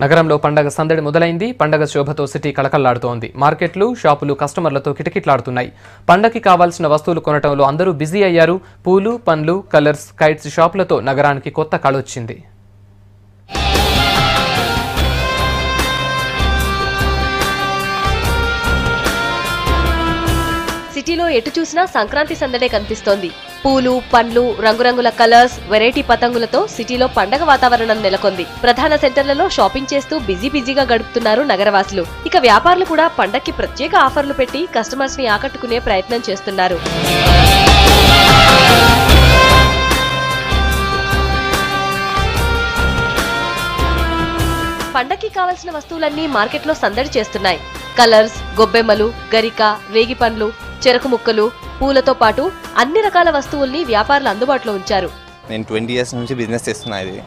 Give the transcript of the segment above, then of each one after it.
నగరంలో పండగ సందడి మొదలైంది. పండగ శోభతో సిటీ కళకళలాడుతోంది. మార్కెట్లు, షాపులు కస్టమర్లతో కిటకిటలాడుతున్నాయి. పండగకి కావాల్సిన వస్తువులు కొనటంలో అందరూ బిజీ అయ్యారు. పూలు, పండ్లు, కలర్స్, కైట్స్ షాపులతో నగరానికి కొత్త కళొచ్చింది. సిటీలో ఎటు చూసినా సంక్రాంతి సందడే కనిపిస్తోంది. పూలు, పండ్లు, రంగురంగుల కలర్స్, వెరైటీ పతంగులతో సిటీలో పండగ వాతావరణం నెలకొంది. ప్రధాన సెంటర్లలో షాపింగ్ చేస్తూ బిజీగా గడుపుతున్నారు నగరవాసులు. ఇక వ్యాపారులు కూడా పండక్కి ప్రత్యేక ఆఫర్లు పెట్టి కస్టమర్స్ ని ఆకట్టుకునే ప్రయత్నం చేస్తున్నారు. పండక్కి కావలసిన వస్తువులన్నీ మార్కెట్లో సందడి చేస్తున్నాయి. కలర్స్, గొబ్బెమ్మలు, గరిక, రేగి పండ్లు, చెరకు ముక్కలు, పూలతో పాటు అన్ని రకాల వస్తువుల్ని వ్యాపారులు అందుబాటులో ఉంచారు. నేను 20 years నుంచి బిజినెస్ చేస్తున్నా. ఇది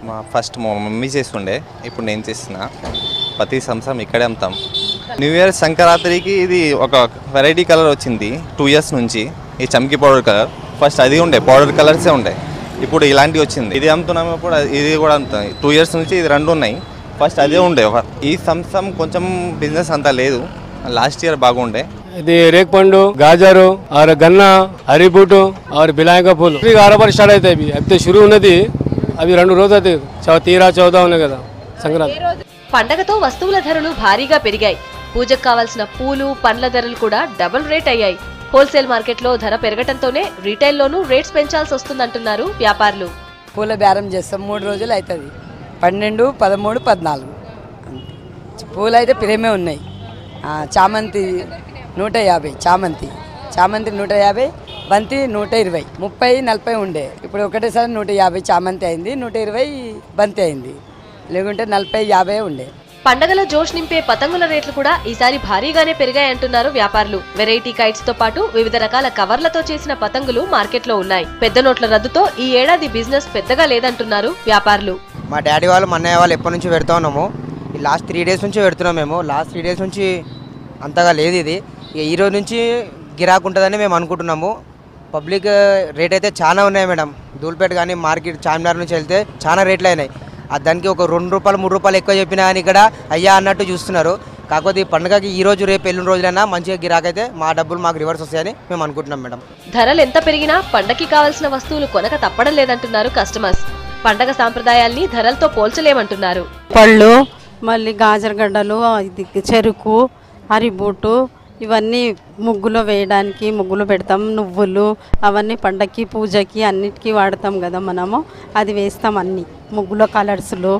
మా మమ్మీ చేస్తుండే, ఇప్పుడు నేను చేస్తున్నా. ప్రతి సంవత్సరం ఇక్కడే అమ్ముతాం. న్యూ ఇయర్ సంక్రాంతికి ఇది ఒక వెరైటీ కలర్ వచ్చింది 2 years నుంచి. ఈ చమ్కీ పౌడర్ కలర్ ఫస్ట్ అది ఉండే, పౌడర్ కలర్సే ఉండే. ఇప్పుడు ఇలాంటివి వచ్చింది. ఇది అమ్ముతున్నాము. ఇప్పుడు ఇది కూడా అమ్ముతాం. 2 years నుంచి ఇది రెండు ఉన్నాయి. ఫస్ట్ అదే ఉండే. ఈ సంవత్సరం కొంచెం బిజినెస్ అంతా లేదు. లాస్ట్ ఇయర్ బాగుండే. ఇది రేక్ పండు, గాజరు और गन्ना, हरी बूट और बिलाय का फूल बराबर स्टार्ट అయితే अब तो शुरू ఉన్నది. అవి 2 రోజులు అయితే 13, 14 ఉన్నాయి కదా సంక్రాంతి. పండగతో వస్తువుల ధరలు భారీగా పెరిగాయి. పూజకు కావాల్సిన పూలు, పండ్ల ధరలు కూడా డబుల్ రేట్ అయ్యాయి. హోల్సేల్ మార్కెట్లో ధర పెరగటంతోనే రీటైల్లోనూ రేట్స్ పెంచాల్సి వస్తుందంటున్నారు వ్యాపారులు. పూల బేరం చేస్తాం, 3 రోజులు అవుతుంది. 12, 13, 14 పూలు అయితే ప్రేమే ఉన్నాయి. చామంతి 150, చామంతి 150, బంతి 120, 30, 40 ఉండే. ఇప్పుడు ఒకటేసారి 150 చామంతి అయింది, 120 బంతి అయింది. లేకుంటే 40, 50 ఉండే. పండగల జోష్ నింపే పతంగుల రేట్లు కూడా ఈసారి భారీగానే పెరిగాయంటున్నారు వ్యాపారులు. వెరైటీ కైట్స్ తో పాటు వివిధ రకాల కవర్లతో చేసిన పతంగులు మార్కెట్లో ఉన్నాయి. పెద్ద నోట్ల రద్దుతో ఈ ఏడాది బిజినెస్ పెద్దగా లేదంటున్నారు వ్యాపారులు. మా డాడీ వాళ్ళు, మా అన్నయ్య వాళ్ళు ఎప్పటి నుంచి పెడతా ఉన్నాము. ఈ లాస్ట్ 3 days నుంచి పెడుతున్నాం మేము. లాస్ట్ 3 days నుంచి అంతగా లేదు ఇది. ఈ రోజు నుంచి గిరాకు ఉంటుందని మేము అనుకుంటున్నాము. పబ్లిక్ రేట్ అయితే చాలా ఉన్నాయి మేడం. ధూల్పేట కానీ మార్కెట్ చార్మినార్ నుంచి వెళ్తే చాలా రేట్లు అయినాయి. దానికి ఒక 2 రూపాయలు 3 రూపాయలు ఎక్కువ చెప్పినా కానీ ఇక్కడ అయ్యా అన్నట్టు చూస్తున్నారు. కాకపోతే ఈ పండుగకి ఈ రోజు రేపు ఎల్లుండి రోజులైనా మంచిగా గిరాక్ అయితే మా డబ్బులు మాకు రివర్స్ వస్తాయని మేము అనుకుంటున్నాం మేడం. ధరలు ఎంత పెరిగినా పండగకి కావాల్సిన వస్తువులు కొనక తప్పడం లేదంటున్నారు కస్టమర్స్. పండగ సాంప్రదాయాల్ని ధరలతో పోల్చలేమంటున్నారు. పళ్ళు, మళ్ళీ గాజరగడ్డలు, చెరుకు, హరిబూటు ఇవన్నీ ముగ్గులో వేయడానికి ముగ్గులు పెడతాం. నువ్వులు అవన్నీ పండగకి, పూజకి అన్నిటికీ వాడతాం కదా మనము. అది వేస్తాం. అన్ని ముగ్గులో కలర్స్లు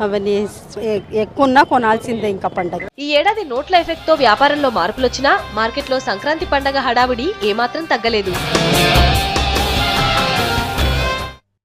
అవన్నీ ఎక్కువ కొనాల్సిందే ఇంకా పండగ. ఈ ఏడాది నోట్ల ఎఫెక్ట్ తో వ్యాపారంలో మార్పులొచ్చినా మార్కెట్లో సంక్రాంతి పండగ హడావిడి ఏమాత్రం తగ్గలేదు.